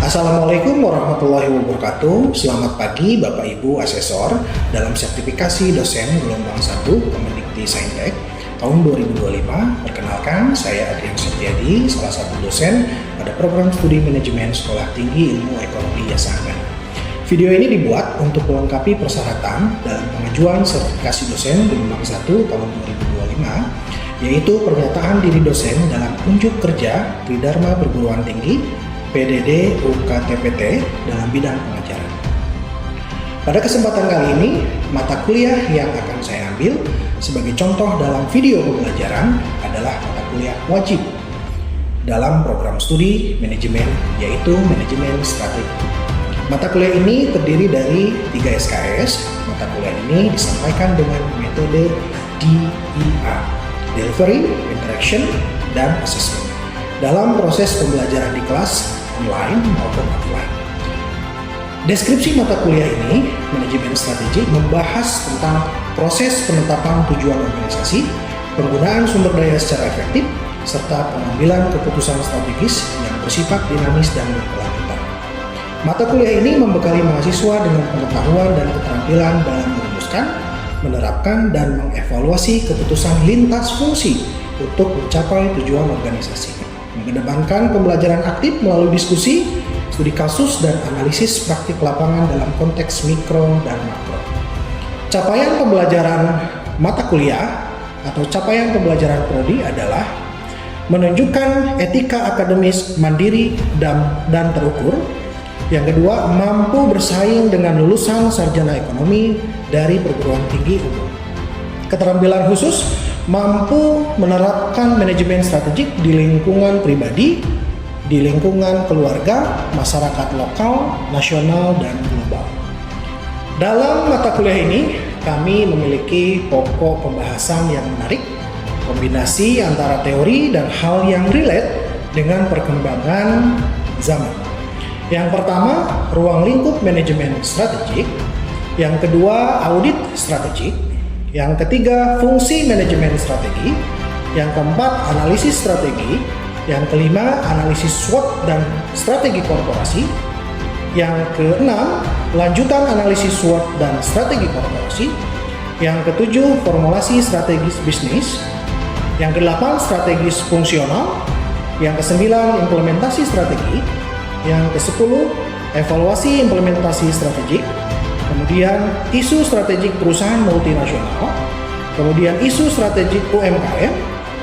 Assalamualaikum warahmatullahi wabarakatuh. Selamat pagi Bapak Ibu Asesor dalam sertifikasi dosen gelombang 1 Kemendikti Saintek tahun 2025. Perkenalkan, saya Adrian Setiadi, salah satu dosen pada program studi manajemen Sekolah Tinggi Ilmu Ekonomi Yasangana. Video ini dibuat untuk melengkapi persyaratan dalam pengajuan sertifikasi dosen gelombang 1 tahun 2025, yaitu pernyataan diri dosen dalam unjuk kerja Tridharma Perguruan Tinggi PDD UKTPT dalam bidang pengajaran. Pada kesempatan kali ini, mata kuliah yang akan saya ambil sebagai contoh dalam video pembelajaran adalah mata kuliah wajib dalam program studi manajemen, yaitu manajemen strategi. Mata kuliah ini terdiri dari 3 SKS. Mata kuliah ini disampaikan dengan metode DIA, Delivery, Interaction, dan Assessment, dalam proses pembelajaran di kelas online maupun offline. Deskripsi mata kuliah ini, manajemen strategi, membahas tentang proses penetapan tujuan organisasi, penggunaan sumber daya secara efektif, serta pengambilan keputusan strategis yang bersifat dinamis dan berkelanjutan. Mata kuliah ini membekali mahasiswa dengan pengetahuan dan keterampilan dalam merumuskan, menerapkan, dan mengevaluasi keputusan lintas fungsi untuk mencapai tujuan organisasi. Mengedepankan pembelajaran aktif melalui diskusi, studi kasus, dan analisis praktik lapangan dalam konteks mikro dan makro. Capaian pembelajaran mata kuliah atau capaian pembelajaran prodi adalah menunjukkan etika akademis mandiri dan terukur. Yang kedua, mampu bersaing dengan lulusan sarjana ekonomi dari perguruan tinggi umum. Keterampilan khusus, mampu menerapkan manajemen strategik di lingkungan pribadi, di lingkungan keluarga, masyarakat lokal, nasional, dan global. Dalam mata kuliah ini, kami memiliki pokok pembahasan yang menarik, kombinasi antara teori dan hal yang relate dengan perkembangan zaman. Yang pertama, ruang lingkup manajemen strategik. Yang kedua, audit strategik. Yang ketiga, fungsi manajemen strategi. Yang keempat, analisis strategi. Yang kelima, analisis SWOT dan strategi korporasi. Yang keenam, lanjutan analisis SWOT dan strategi korporasi. Yang ketujuh, formulasi strategis bisnis. Yang kedelapan, strategis fungsional. Yang kesembilan, implementasi strategi. Yang kesepuluh, evaluasi implementasi strategik. Kemudian isu strategik perusahaan multinasional, kemudian isu strategik UMKM,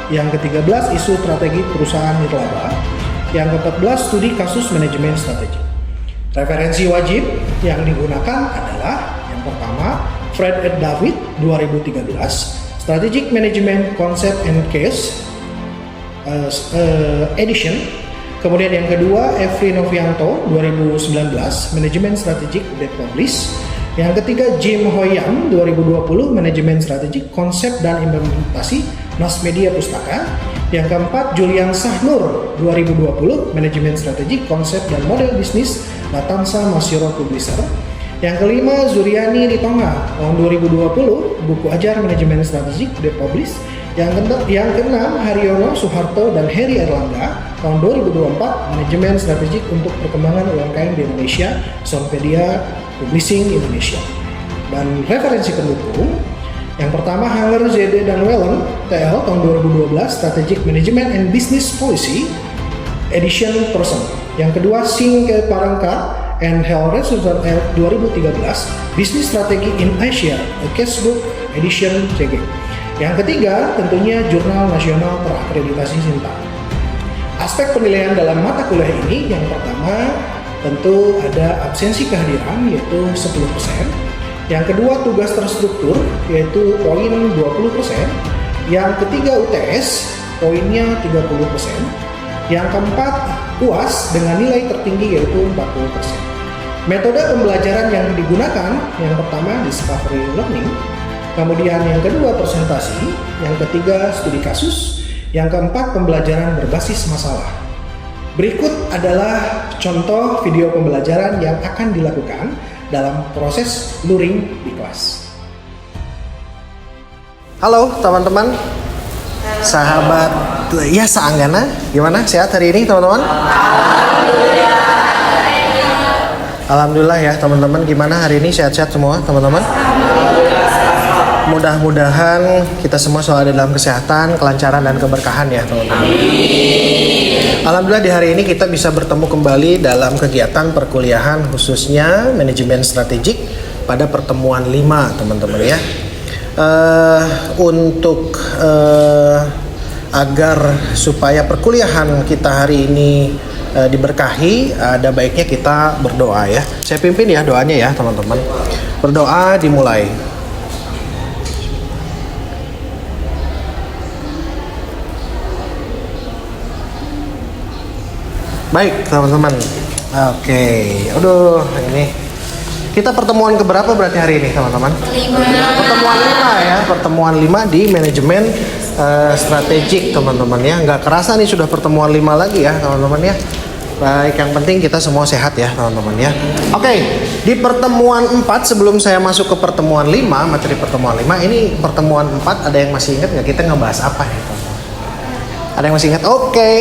yang ke-13 isu strategik perusahaan nirlaba, yang ke-14 studi kasus manajemen strategi. Referensi wajib yang digunakan adalah yang pertama Fred et David 2013, Strategic Management Concept and Case Edition. Kemudian yang kedua Efri Novianto 2019, Manajemen Strategik Publish. Yang ketiga Jim Hoyam 2020, Manajemen Strategik Konsep dan Implementasi Mass Media Pustaka. Yang keempat Julian Sahnur 2020, Manajemen Strategik Konsep dan Model Bisnis Latansa Masyuro Publisher. Yang kelima Zuriani Ritonga tahun 2020, buku ajar Manajemen Strategik Publish. Yang keenam Haryono Soeharto dan Heri Erlangga tahun 2024, Manajemen Strategik untuk Perkembangan UMKM di Indonesia, Sonpedia Publishing Indonesia. Dan referensi pendukung, yang pertama Hanger, ZD, dan Wellen TL tahun 2012, Strategic Management and Business Policy Edition Person. Yang kedua Singh K. Parangka and Helres 2013, Business Strategy in Asia, a Casebook Edition CG. Yang ketiga tentunya Jurnal Nasional Terakreditasi Sinta. Aspek penilaian dalam mata kuliah ini, yang pertama tentu ada absensi kehadiran yaitu 10%. Yang kedua tugas terstruktur yaitu poin 20%. Yang ketiga UTS poinnya 30%. Yang keempat UAS dengan nilai tertinggi yaitu 40%. Metode pembelajaran yang digunakan, yang pertama discovery learning, kemudian yang kedua presentasi, yang ketiga studi kasus, yang keempat pembelajaran berbasis masalah. Berikut adalah contoh video pembelajaran yang akan dilakukan dalam proses luring di kelas. Halo teman-teman, sahabat ya seanggana, gimana sehat hari ini teman-teman? Alhamdulillah. Alhamdulillah ya teman-teman, gimana hari ini, sehat-sehat semua teman-teman? Mudah-mudahan kita semua selalu ada dalam kesehatan, kelancaran dan keberkahan ya teman-teman. Alhamdulillah di hari ini kita bisa bertemu kembali dalam kegiatan perkuliahan khususnya manajemen strategik pada pertemuan 5 teman-teman ya. Untuk agar supaya perkuliahan kita hari ini diberkahi, ada baiknya kita berdoa ya. Saya pimpin ya doanya ya teman-teman. Berdoa dimulai. Baik teman-teman. Oke, aduh ini kita pertemuan keberapa berarti hari ini teman-teman? 5. Pertemuan 5 ya, pertemuan 5 di manajemen strategik teman-teman ya. Nggak kerasa nih sudah pertemuan 5 lagi ya teman-teman ya. Baik, yang penting kita semua sehat ya teman-teman ya. Oke, di pertemuan 4 sebelum saya masuk ke pertemuan 5, materi pertemuan 5, ini pertemuan 4 ada yang masih ingat nggak kita ngebahas apa ya teman-teman? Ada yang masih ingat? Oke.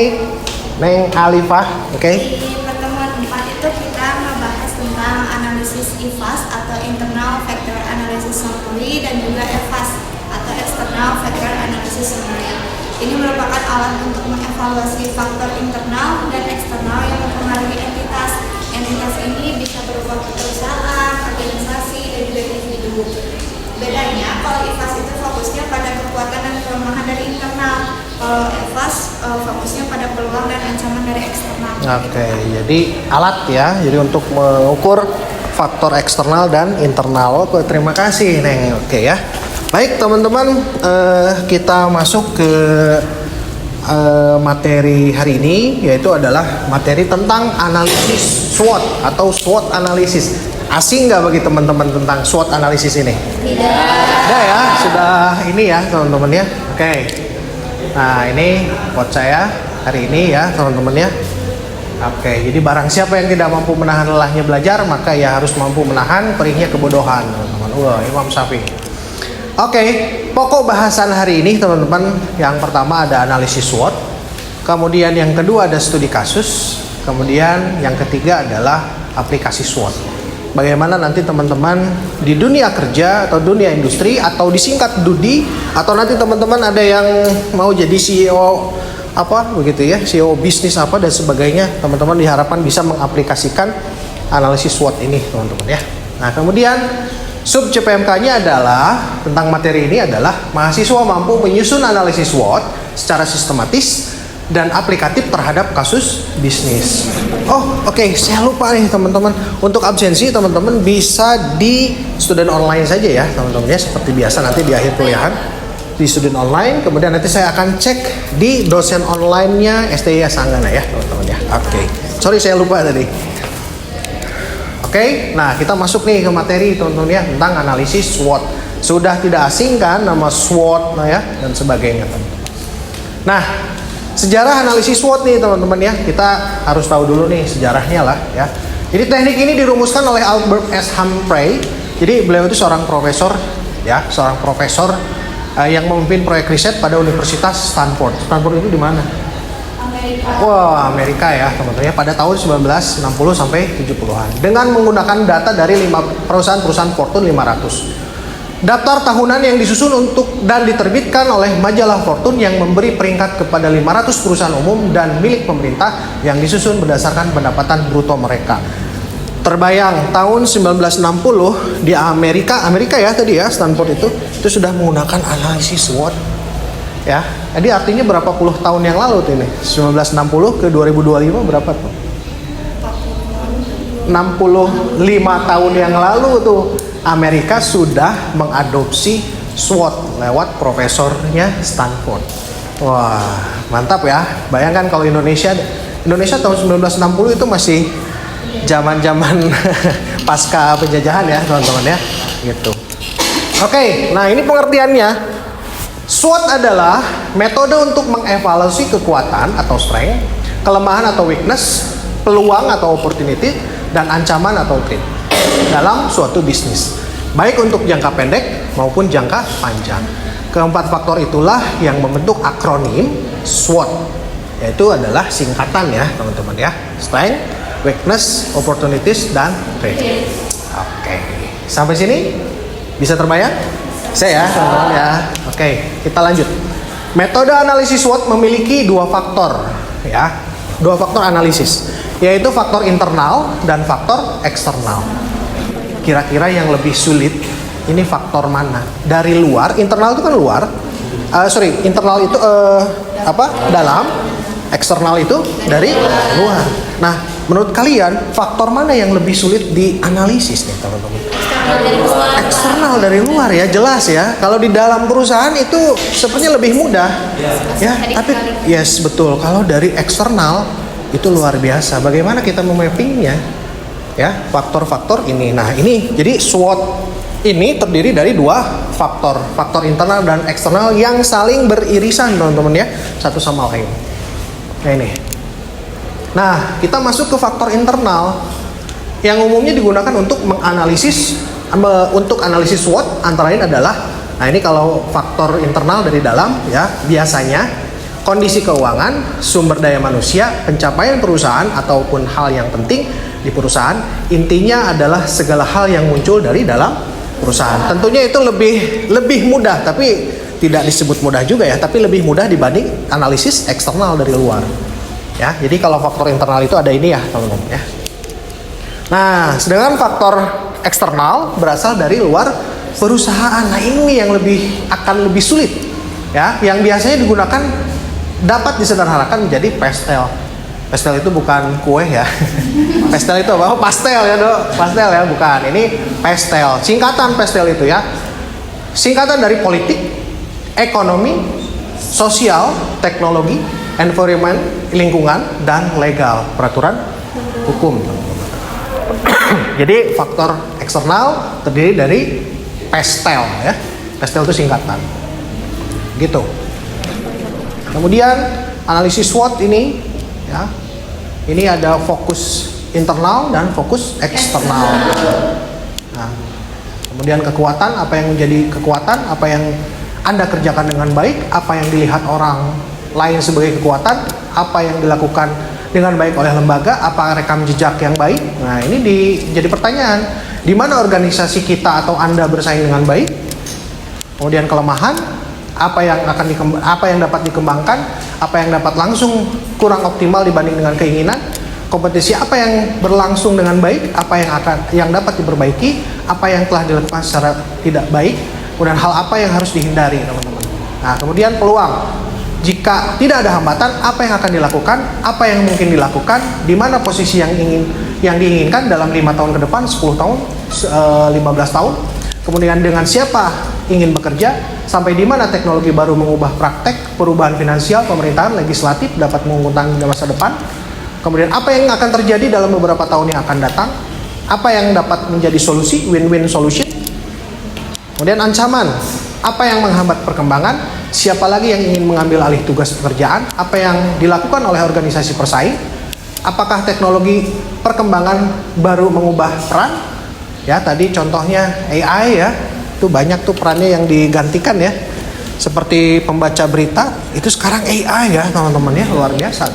Neng Alifah, oke? Di pertemuan 4 itu kita membahas tentang analisis IFAS atau Internal Factor Analysis Summary dan juga EFAS atau External Factor Analysis Summary. Ini merupakan alat untuk mengevaluasi faktor internal dan eksternal yang mempengaruhi entitas. Entitas ini bisa berupa perusahaan, organisasi, dan juga individu. Bedanya, kalau IFAS itu fokusnya pada kekuatan dan kelemahan dari internal. Kalau EFAS fokusnya pada peluang dan ancaman dari eksternal. Oke, jadi alat ya, jadi untuk mengukur faktor eksternal dan internal. Oke, terima kasih Neng. Oke ya. Baik teman-teman, kita masuk ke materi hari ini, yaitu adalah materi tentang analisis SWOT atau SWOT analisis. Asing nggak bagi teman-teman tentang SWOT analisis ini? Tidak. Ada ya, sudah ini ya teman-teman ya. Oke. Nah ini quote saya hari ini ya teman-teman ya. Oke, jadi barang siapa yang tidak mampu menahan lelahnya belajar, maka ia harus mampu menahan perihnya kebodohan teman-teman. Wah, Imam Syafi'i. Oke, pokok bahasan hari ini teman-teman, yang pertama ada analisis SWOT, kemudian yang kedua ada studi kasus, kemudian yang ketiga adalah aplikasi SWOT. Bagaimana nanti teman-teman di dunia kerja atau dunia industri atau disingkat DUDI, atau nanti teman-teman ada yang mau jadi CEO apa begitu ya, CEO bisnis apa dan sebagainya, teman-teman diharapkan bisa mengaplikasikan analisis SWOT ini teman-teman ya. Nah kemudian sub CPMK-nya adalah tentang materi ini adalah mahasiswa mampu menyusun analisis SWOT secara sistematis dan aplikatif terhadap kasus bisnis. Oh, oke, saya lupa nih teman-teman. Untuk absensi teman-teman bisa di student online saja ya, teman-teman ya. Seperti biasa nanti di akhir kuliahan di student online. Kemudian nanti saya akan cek di dosen online-nya STI Sanggana ya, teman-teman ya. Oke. Sorry saya lupa tadi. Oke, nah kita masuk nih ke materi teman-teman ya tentang analisis SWOT. Sudah tidak asing kan nama SWOT nah ya dan sebagainya teman-teman. Nah, sejarah analisis SWOT nih teman-teman ya, kita harus tahu dulu nih sejarahnya lah ya. Jadi teknik ini dirumuskan oleh Albert S. Humphrey. Jadi beliau itu seorang profesor ya, seorang profesor yang memimpin proyek riset pada Universitas Stanford. Stanford itu di mana? Amerika. Wah, Amerika ya teman-teman ya, pada tahun 1960 sampai 70-an. Dengan menggunakan data dari 5 perusahaan-perusahaan Fortune 500. Daftar tahunan yang disusun untuk dan diterbitkan oleh majalah Fortune yang memberi peringkat kepada 500 perusahaan umum dan milik pemerintah yang disusun berdasarkan pendapatan bruto mereka. Terbayang tahun 1960 di Amerika ya tadi ya, Stanford itu sudah menggunakan analisis SWOT. Ya, jadi artinya berapa puluh tahun yang lalu tuh ini? 1960 ke 2025 berapa tuh? 65 tahun yang lalu tuh Amerika sudah mengadopsi SWOT lewat profesornya Stanford. Wah, mantap ya. Bayangkan kalau Indonesia tahun 1960 itu masih zaman-zaman pasca penjajahan ya, teman-teman ya. Gitu. Oke, nah ini pengertiannya. SWOT adalah metode untuk mengevaluasi kekuatan atau strength, kelemahan atau weakness, peluang atau opportunity, dan ancaman atau threat dalam suatu bisnis, baik untuk jangka pendek maupun jangka panjang. Keempat faktor itulah yang membentuk akronim SWOT, yaitu adalah singkatan ya teman-teman ya. Strength, weakness, opportunities, dan threat. Oke, sampai sini bisa terbayang? Saya ya, teman-teman ya. Oke, kita lanjut. Metode analisis SWOT memiliki dua faktor, ya, dua faktor analisis, yaitu faktor internal dan faktor eksternal. Kira-kira yang lebih sulit ini faktor mana? Dari luar, internal itu kan luar. Internal itu dalam, eksternal itu dari luar. Nah, menurut kalian faktor mana yang lebih sulit dianalisis nih teman-teman? Eksternal dari luar ya, jelas ya. Kalau di dalam perusahaan itu sepertinya lebih mudah, ya. Tapi yes betul. Kalau dari eksternal itu luar biasa. Bagaimana kita memappingnya? Ya, faktor-faktor ini. Nah, ini jadi SWOT ini terdiri dari dua faktor, faktor internal dan eksternal yang saling beririsan teman-teman ya, satu sama lain. Nah ini. Nah, kita masuk ke faktor internal yang umumnya digunakan untuk menganalisis, untuk analisis SWOT antara lain adalah, nah ini kalau faktor internal dari dalam ya, biasanya kondisi keuangan, sumber daya manusia, pencapaian perusahaan ataupun hal yang penting di perusahaan, intinya adalah segala hal yang muncul dari dalam perusahaan. Tentunya itu lebih mudah, tapi tidak disebut mudah juga ya, tapi lebih mudah dibanding analisis eksternal dari luar. Ya, jadi kalau faktor internal itu ada ini ya, teman-teman ya. Nah, sedangkan faktor eksternal berasal dari luar perusahaan. Nah, ini yang akan lebih sulit. Ya, yang biasanya digunakan dapat disederhanakan menjadi pastel. Pastel itu bukan kue ya. Pastel itu apa? Oh, pastel ya, Dok. Pastel ya, bukan. Ini pastel. Singkatan pastel itu ya. Singkatan dari politik, ekonomi, sosial, teknologi, environment, lingkungan, dan legal, peraturan hukum. Jadi faktor eksternal terdiri dari pastel ya. Pastel itu singkatan. Gitu. Kemudian analisis SWOT ini ya. Ini ada fokus internal dan fokus eksternal. Nah, kemudian kekuatan, apa yang menjadi kekuatan, apa yang Anda kerjakan dengan baik, apa yang dilihat orang lain sebagai kekuatan, apa yang dilakukan dengan baik oleh lembaga, apa rekam jejak yang baik. Nah, ini jadi pertanyaan, di mana organisasi kita atau Anda bersaing dengan baik? Kemudian kelemahan, apa yang dapat dikembangkan, apa yang dapat langsung kurang optimal dibanding dengan keinginan, kompetisi apa yang berlangsung dengan baik, apa yang dapat diperbaiki, apa yang telah dilakukan secara tidak baik, kemudian hal apa yang harus dihindari, teman-teman. Nah, kemudian peluang. Jika tidak ada hambatan, apa yang akan dilakukan, apa yang mungkin dilakukan, di mana posisi yang diinginkan dalam 5 tahun ke depan, 10 tahun, 15 tahun. Kemudian dengan siapa ingin bekerja, sampai di mana teknologi baru mengubah praktek, perubahan finansial, pemerintahan, legislatif dapat menguntungkan di masa depan. Kemudian apa yang akan terjadi dalam beberapa tahun yang akan datang, apa yang dapat menjadi solusi, win-win solution. Kemudian ancaman, apa yang menghambat perkembangan, siapa lagi yang ingin mengambil alih tugas pekerjaan, apa yang dilakukan oleh organisasi persaing, apakah teknologi perkembangan baru mengubah peran. Ya, tadi contohnya AI ya, itu banyak tuh perannya yang digantikan ya. Seperti pembaca berita, itu sekarang AI ya teman-teman ya, luar biasa.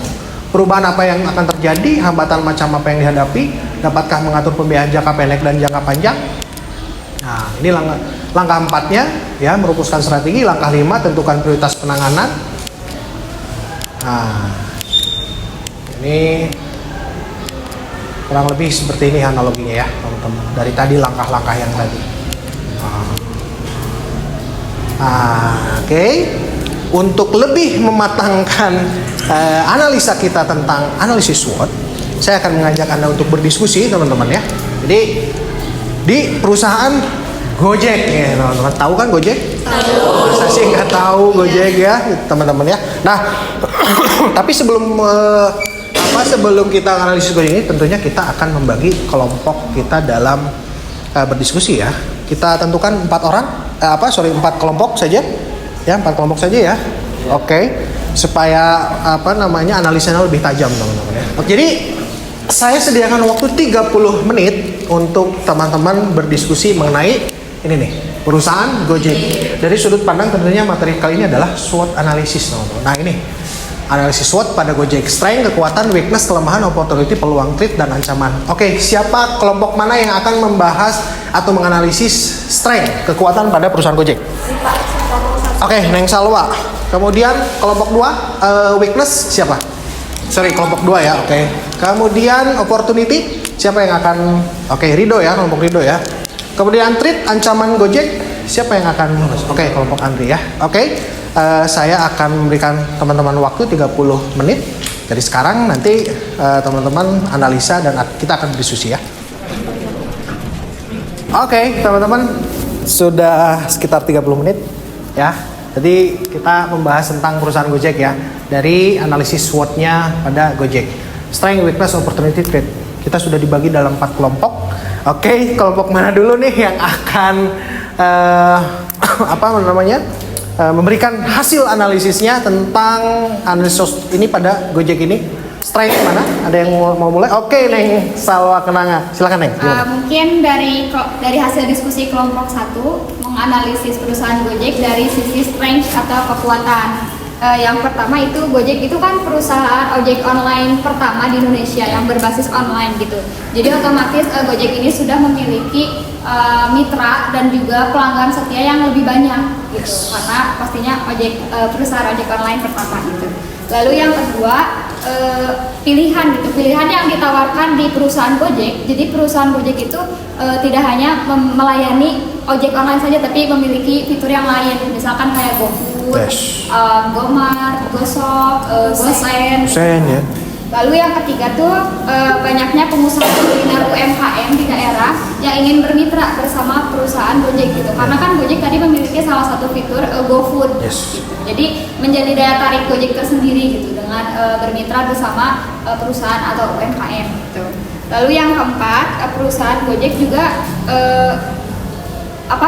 Perubahan apa yang akan terjadi, hambatan macam apa yang dihadapi, dapatkah mengatur pembiayaan jangka pendek dan jangka panjang. Nah, ini langkah 4-nya ya, merumuskan strategi. Langkah 5, tentukan prioritas penanganan. Nah, ini kurang lebih seperti ini analoginya ya teman-teman, dari tadi langkah-langkah yang tadi. Oke. Untuk lebih mematangkan analisa kita tentang analisis SWOT, saya akan mengajak Anda untuk berdiskusi teman-teman ya. Jadi di perusahaan Gojek ya teman-teman, tahu kan Gojek? Tahu. Saya sih nggak tahu Gojek ya teman-teman ya. Nah, tapi sebelum kita analisis Gojek ini, tentunya kita akan membagi kelompok kita dalam berdiskusi ya. Kita tentukan 4 kelompok saja. Ya, 4 kelompok saja ya. Oke. Supaya analisanya lebih tajam teman-teman ya. Jadi saya sediakan waktu 30 menit untuk teman-teman berdiskusi mengenai ini nih, perusahaan Gojek. Dari sudut pandang tentunya materi kali ini adalah SWOT analisis teman-teman. Nah, ini analisis SWOT pada Gojek. Strength, kekuatan, weakness, kelemahan, opportunity, peluang, threat, dan ancaman. Oke, siapa kelompok mana yang akan membahas atau menganalisis strength, kekuatan pada perusahaan Gojek? Oke, Neng Salwa. Kemudian kelompok 2, weakness siapa? Sorry, kelompok 2 ya, oke. Kemudian opportunity, siapa yang akan? Oke, Rido ya, kelompok Rido ya. Kemudian threat, ancaman Gojek, siapa yang akan? Oke, kelompok Andri ya. Oke, saya akan memberikan teman-teman waktu 30 menit. Dari sekarang nanti teman-teman analisa dan kita akan berdiskusi ya. Oke, teman-teman, sudah sekitar 30 menit ya. Jadi kita membahas tentang perusahaan Gojek ya, dari analisis SWOT-nya pada Gojek. Strength, weakness, opportunity, threat. Kita sudah dibagi dalam 4 kelompok. Oke, kelompok mana dulu nih yang akan memberikan hasil analisisnya tentang analisis ini pada Gojek ini? Strength mana? Ada yang mau mulai? Oke, Neng Salwa Kenanga. Silakan, Neng. Mungkin dari hasil diskusi kelompok 1 menganalisis perusahaan Gojek dari sisi strength atau kekuatan. Yang pertama itu Gojek itu kan perusahaan ojek online pertama di Indonesia yang berbasis online gitu. Jadi otomatis Gojek ini sudah memiliki mitra dan juga pelanggan setia yang lebih banyak gitu. Karena pastinya perusahaan ojek online pertama gitu. Lalu yang kedua pilihan yang ditawarkan di perusahaan Gojek. Jadi perusahaan Gojek itu tidak hanya melayani ojek online saja, tapi memiliki fitur yang lain, misalkan kayak GoFood, Gomart, Gosok, Gosen. Ya. Lalu yang ketiga tuh banyaknya pengusaha kuliner UMKM di daerah yang ingin bermitra bersama perusahaan Gojek gitu. Karena kan Gojek tadi memiliki salah satu fitur GoFood. Yes. Gitu. Jadi menjadi daya tarik Gojek tersendiri gitu dengan bermitra bersama perusahaan atau UMKM gitu. Lalu yang keempat, perusahaan Gojek juga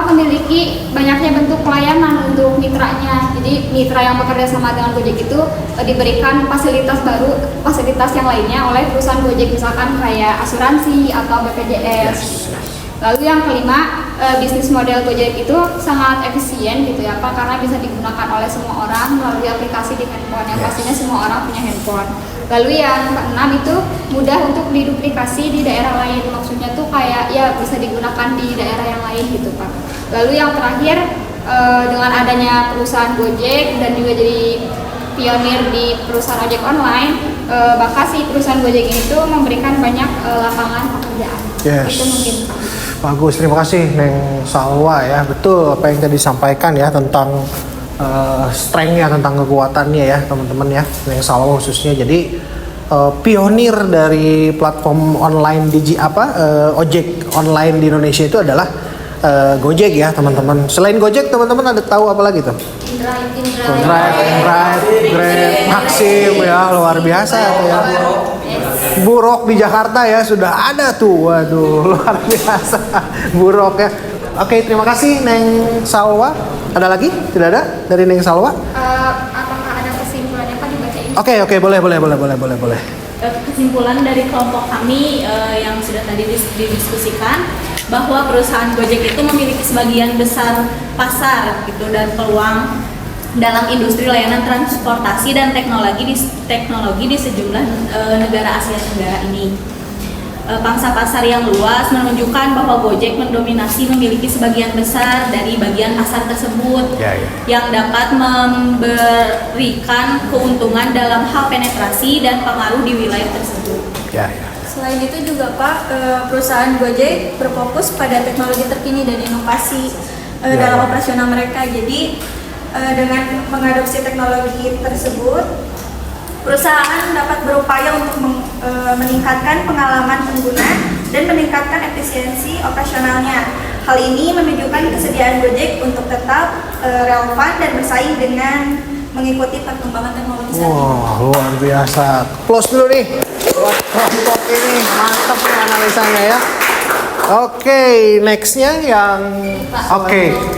memiliki banyaknya bentuk pelayanan untuk mitranya. Jadi mitra yang bekerja sama dengan Gojek itu diberikan fasilitas yang lainnya oleh perusahaan Gojek, misalkan kayak asuransi atau BPJS. Lalu yang kelima, bisnis model Gojek itu sangat efisien gitu ya Pak, karena bisa digunakan oleh semua orang melalui aplikasi di handphone, yang pastinya semua orang punya handphone. Lalu yang keenam itu mudah untuk diduplikasi di daerah lain, maksudnya tuh kayak ya bisa digunakan di daerah yang lain gitu Pak. Lalu yang terakhir, dengan adanya perusahaan Gojek dan juga jadi pionir di perusahaan ojek online, bahkan si perusahaan Gojek ini tuh memberikan banyak lapangan pekerjaan. Yes. Itu mungkin Pak. Bagus, terima kasih Neng Salwa ya. Betul apa yang tadi disampaikan ya tentang strength-nya, tentang kekuatannya ya teman-teman ya. Neng Salwa khususnya jadi pionir dari platform online ojek online di Indonesia itu adalah Gojek ya teman-teman. Selain Gojek teman-teman ada tahu apa lagi tuh? Indraid, Grab, Maxim ya, luar biasa ya. Buruk di Jakarta ya sudah ada tuh, waduh luar biasa Buruk ya. Oke, terima kasih Neng Salwa. Ada lagi? Tidak ada dari Neng Salwa? Apakah ada kesimpulannya Pak dibacain? Oke, boleh. Kesimpulan dari kelompok kami yang sudah tadi didiskusikan bahwa perusahaan Gojek itu memiliki sebagian besar pasar gitu dan peluang dalam industri layanan transportasi dan teknologi di sejumlah negara Asia Tenggara ini. Pangsa pasar yang luas menunjukkan bahwa Gojek mendominasi memiliki sebagian besar dari bagian pasar tersebut yang dapat memberikan keuntungan dalam hal penetrasi dan pengaruh di wilayah tersebut. Selain itu juga Pak, perusahaan Gojek berfokus pada teknologi terkini dan inovasi dalam operasional mereka. Jadi dengan mengadopsi teknologi tersebut, perusahaan dapat berupaya untuk meningkatkan pengalaman pengguna dan meningkatkan efisiensi operasionalnya. Hal ini menunjukkan kesediaan Gojek untuk tetap relevan dan bersaing dengan mengikuti perkembangan teknologi saat ini. Wah, luar biasa. Close dulu nih buat kelompok ini, mantap nih analisanya ya. Oke, nextnya yang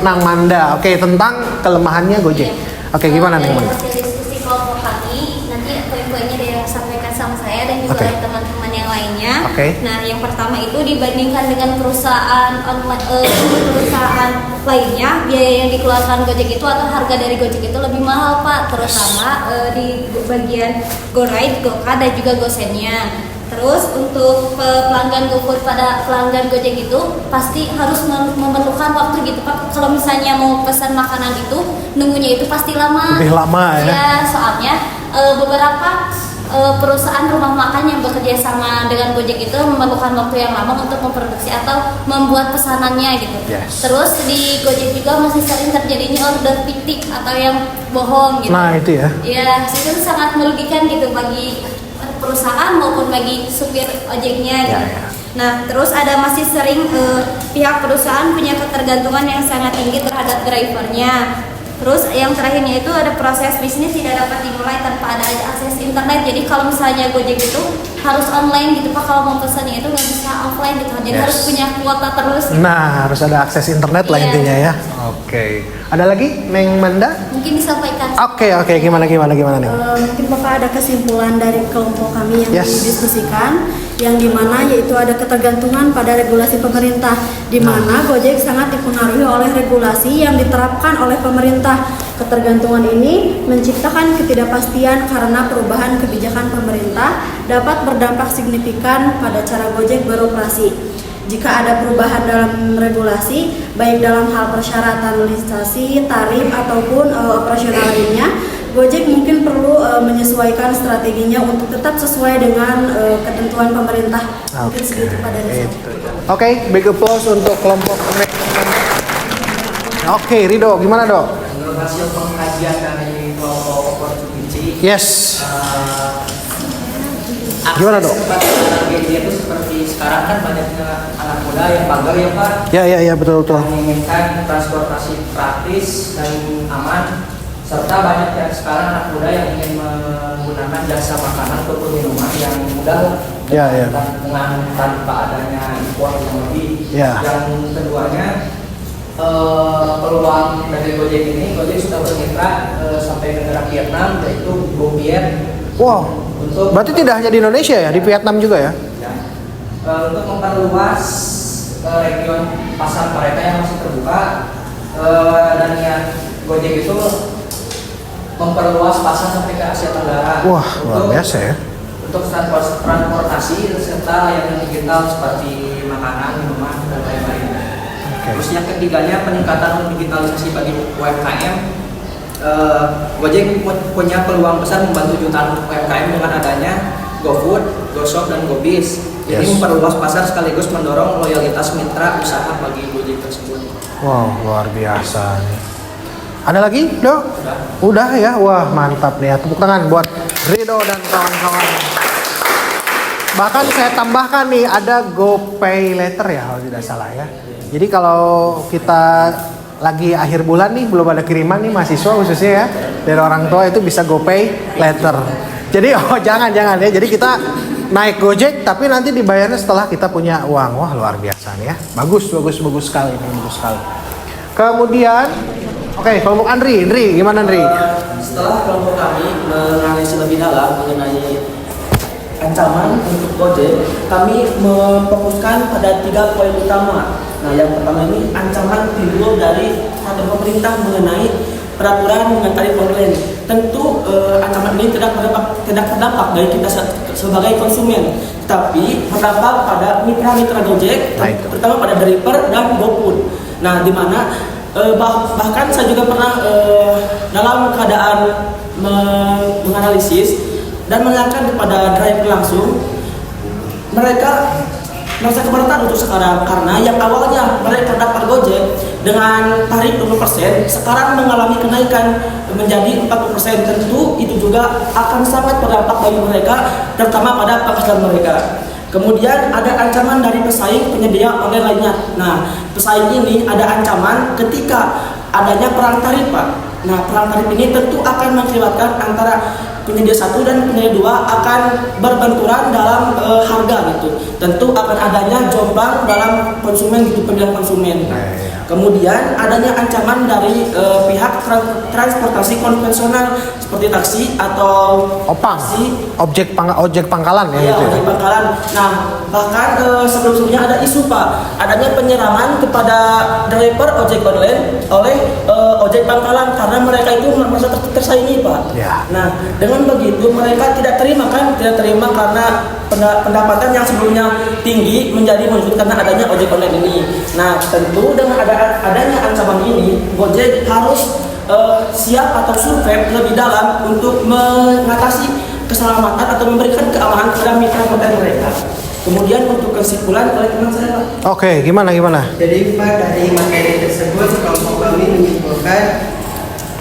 Nang Manda. Oke, tentang kelemahannya Gojek. Oke, gimana Nang Manda? Hasil diskusi kelompok kami nanti poin-poinnya disampaikan sama saya dan juga oleh teman-teman yang lain. lainnya. Oke. Nah, yang pertama itu dibandingkan dengan perusahaan perusahaan lainnya, biaya yang dikeluarkan Gojek itu atau harga dari Gojek itu lebih mahal Pak, terutama di bagian GoRide, GoCar dan juga GoSendnya. Terus untuk pelanggan GoFood pada pelanggan Gojek itu pasti harus memerlukan waktu gitu Pak. Kalau misalnya mau pesan makanan itu nunggunya itu pasti lama. Lebih lama ya. Ya, soalnya beberapa perusahaan rumah makan yang bekerja sama dengan Gojek itu memerlukan waktu yang lama untuk memproduksi atau membuat pesanannya gitu. Yes. Terus di Gojek juga masih sering terjadinya order fiktif atau yang bohong gitu. Nah, itu ya. Ya, itu sangat merugikan gitu bagi perusahaan maupun bagi supir ojeknya gitu. Ya. Nah, terus ada masih sering pihak perusahaan punya ketergantungan yang sangat tinggi terhadap drivernya. Terus yang terakhirnya itu ada proses bisnis tidak dapat dimulai tanpa ada akses internet. Jadi kalau misalnya Gojek itu harus online gitu Pak, kalau mau pesannya itu nggak bisa offline gitu. Jadi Yes. harus punya kuota terus gitu. Nah, harus ada akses internet lah Iya. intinya ya. Oke. Ada lagi, Neng Manda? Mungkin disampaikan. Oke, gimana nih? Mungkin Bapak ada kesimpulan dari kelompok kami yang Yes. didiskusikan, yang dimana yaitu ada ketergantungan pada regulasi pemerintah, di mana Gojek sangat dipengaruhi oleh regulasi yang diterapkan oleh pemerintah. Ketergantungan ini menciptakan ketidakpastian karena perubahan kebijakan pemerintah dapat berdampak signifikan pada cara Gojek beroperasi. Jika ada perubahan dalam regulasi, baik dalam hal persyaratan lisensi, tarif, ataupun operasional lainnya, Gojek mungkin perlu menyesuaikan strateginya untuk tetap sesuai dengan ketentuan pemerintah. Mungkin segitu Pak dari saya. Oke, big applause untuk kelompok Neng Manda. Oke, Rido, gimana Dok? Menurut hasil pengkajian dari kelompok Opportunity, Yes. Gimana, Dok? Media itu seperti sekarang kan banyaknya anak muda yang bangga ya Pak, Ya, betul. menginginkan transportasi praktis dan aman, serta banyak yang sekarang anak muda yang ingin menggunakan jasa makanan ataupun minuman yang mudah Ya. dengan tanpa adanya impor yang lebih. Ya. Yang keduanya peluang dari Gojek ini, Gojek sudah bermitra sampai ke negara Vietnam, yaitu GoViet. Wow. Untuk Berarti tidak hanya di Indonesia ya, di Vietnam juga ya? untuk memperluas region pasar mereka yang masih terbuka, dan niat Gojek itu memperluas pasar sampai ke Asia Tenggara. Wah, luar biasa ya. Untuk transportasi serta layanan digital seperti makanan, minuman, dan lain-lain. Terus yang ketiganya peningkatan digitalisasi bagi UMKM. Gojek punya peluang besar membantu jutaan UMKM dengan adanya GoFood, GoShop, dan GoBiz. Ini Yes. memperluas pasar sekaligus mendorong loyalitas mitra usaha bagi Gojek tersebut. Wow, luar biasa nih. Ada lagi, Dok? Udah ya? Wah, mantap nih ya. Tepuk tangan buat Rido dan kawan-kawan. Bahkan saya tambahkan nih, ada GoPay Later ya, kalau tidak salah ya. Jadi kalau kita lagi akhir bulan nih, belum ada kiriman nih mahasiswa khususnya ya, dari orang tua itu bisa GoPay Later. Jadi jangan ya. Jadi kita naik Gojek tapi nanti dibayarnya setelah kita punya uang. Wah, luar biasa nih ya. Bagus sekali ini, bagus sekali. Kemudian oke, kelompok Andri, gimana Andri? Setelah kelompok kami menganalisis lebih dalam mengenai ancaman untuk Gojek, kami memfokuskan pada 3 poin utama. Nah, yang pertama ini ancaman timbul dari peraturan pemerintah mengenai peraturan dengan tarif online. Tentu ancaman ini tidak terdampak dari kita sebagai konsumen, tapi berdampak pada mitra-mitra Gojek, terutama pada driver dan GoFood. Nah, di mana bahkan saya juga pernah dalam keadaan menganalisis dan menanyakan kepada driver langsung, mereka merasa keberatan untuk sekarang karena yang awalnya mereka dapat Gojek dengan tarif 20%, sekarang mengalami kenaikan menjadi 40%. Tentu itu juga akan sangat berdampak bagi mereka, terutama pada penghasilan mereka. Kemudian ada ancaman dari pesaing penyedia online lainnya. Nah, pesaing ini ada ancaman ketika adanya perang tarif, Pak. Nah, perang tarif ini tentu akan mengakibatkan antara penyedia 1 dan penyedia 2 akan berbenturan dalam harga gitu. Tentu akan adanya jomblang dalam konsumen gitu, pilihan konsumen. Kemudian adanya ancaman dari pihak transportasi konvensional seperti taksi atau Opang, ojek pangkalan ya, iya, gitu ya. ojek pangkalan. Nah, bahkan sebelum-sebelumnya ada isu Pak, adanya penyerangan kepada driver ojek online oleh ojek pangkalan karena mereka itu merasa tersaingi Pak. Ya. Nah, dengan begitu mereka tidak terima karena pendapatan yang sebelumnya tinggi menjadi menurun karena adanya ojek online ini. Nah, tentu dengan adanya ancaman ini, Gojek harus siap atau survei lebih dalam untuk mengatasi keselamatan atau memberikan keamanan kepada mitra konten mereka. Kemudian untuk kesimpulan oleh teman saya Pak. Oke, gimana? Jadi Pak, dari materi tersebut kelompok kami menyimpulkan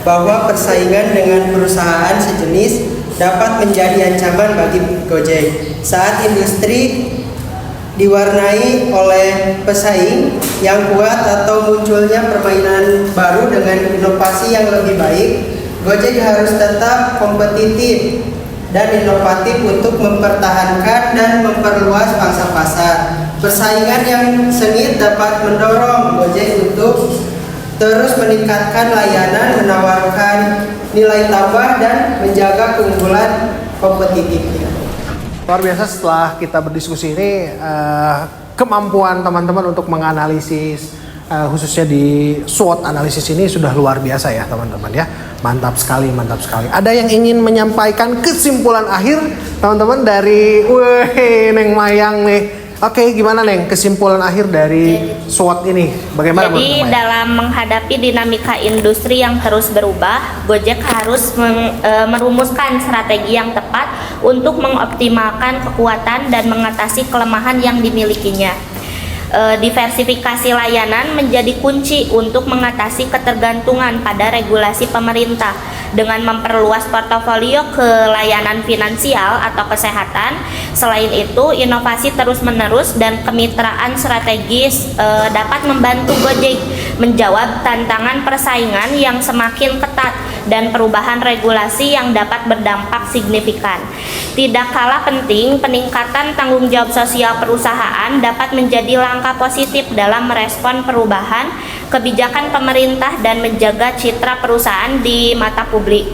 bahwa persaingan dengan perusahaan sejenis dapat menjadi ancaman bagi Gojek saat industri diwarnai oleh pesaing yang kuat atau munculnya permainan baru dengan inovasi yang lebih baik. Gojek harus tetap kompetitif dan inovatif untuk mempertahankan dan memperluas pangsa pasar. Persaingan yang sengit dapat mendorong Gojek untuk terus meningkatkan layanan, menawarkan nilai tambah dan menjaga keunggulan kompetitifnya. Luar biasa setelah kita berdiskusi ini, kemampuan teman-teman untuk menganalisis khususnya di SWOT analisis ini sudah luar biasa ya teman-teman ya. Mantap sekali. Ada yang ingin menyampaikan kesimpulan akhir teman-teman dari Neng Mayang nih. Oke, gimana Neng kesimpulan akhir dari SWOT ini? Bagaimana? Jadi dalam menghadapi dinamika industri yang terus berubah, Gojek harus merumuskan strategi yang tepat untuk mengoptimalkan kekuatan dan mengatasi kelemahan yang dimilikinya. Diversifikasi layanan menjadi kunci untuk mengatasi ketergantungan pada regulasi pemerintah. Dengan memperluas portofolio ke layanan finansial atau kesehatan. Selain itu, inovasi terus-menerus dan kemitraan strategis dapat membantu Gojek menjawab tantangan persaingan yang semakin ketat dan perubahan regulasi yang dapat berdampak signifikan. Tidak kalah penting, peningkatan tanggung jawab sosial perusahaan dapat menjadi langkah positif dalam merespon perubahan kebijakan pemerintah dan menjaga citra perusahaan di mata publik.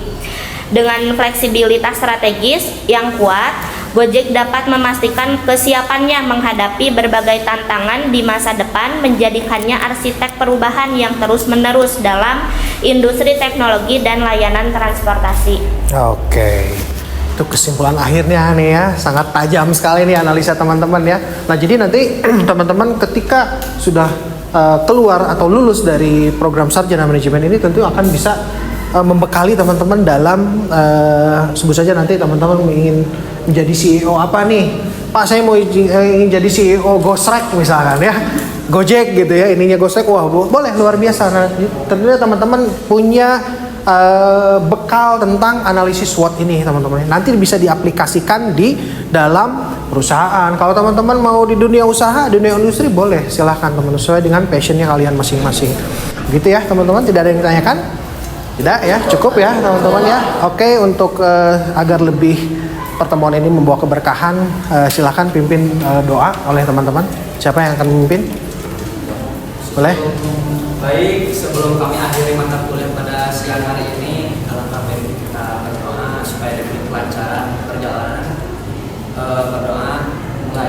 Dengan fleksibilitas strategis yang kuat, Gojek dapat memastikan kesiapannya menghadapi berbagai tantangan di masa depan, menjadikannya arsitek perubahan yang terus-menerus dalam industri teknologi dan layanan transportasi. Oke. Itu kesimpulan akhirnya nih ya, sangat tajam sekali nih analisa teman-teman ya. Nah, jadi nanti teman-teman ketika sudah keluar atau lulus dari program sarjana manajemen ini tentu akan bisa membekali teman-teman dalam sebut saja nanti teman-teman ingin menjadi CEO apa nih, Pak saya mau ingin jadi CEO Gosrek misalkan ya, Gojek gitu ya, ininya Gosrek, wah boleh, luar biasa. Nah, tentunya teman-teman punya bekal tentang analisis SWOT ini teman-teman, nanti bisa diaplikasikan di dalam perusahaan. Kalau teman-teman mau di dunia usaha, dunia industri, boleh silahkan teman-teman, sesuai dengan passionnya kalian masing-masing gitu ya teman-teman. Tidak ada yang ditanyakan? Tidak ya, cukup ya teman-teman ya. Oke, untuk agar lebih pertemuan ini membawa keberkahan, silahkan pimpin doa oleh teman-teman. Siapa yang akan memimpin? Boleh? Baik, sebelum kami akhiri mata kuliah pada siang hari ini, alangkah baik kita berdoa supaya diberi kelancaran perjalanan. Berdoa mulai.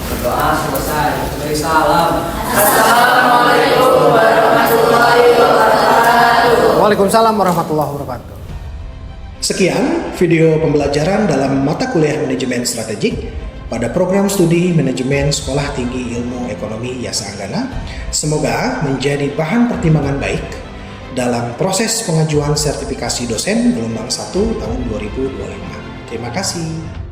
Berdoa selesai. Beri salam. Assalamualaikum warahmatullahi wabarakatuh. Waalaikumsalam warahmatullahi wabarakatuh. Sekian video pembelajaran dalam mata kuliah manajemen strategik pada program studi manajemen Sekolah Tinggi Ilmu Ekonomi Yasa Anggana. Semoga menjadi bahan pertimbangan baik dalam proses pengajuan sertifikasi dosen gelombang 1 tahun 2025. Terima kasih.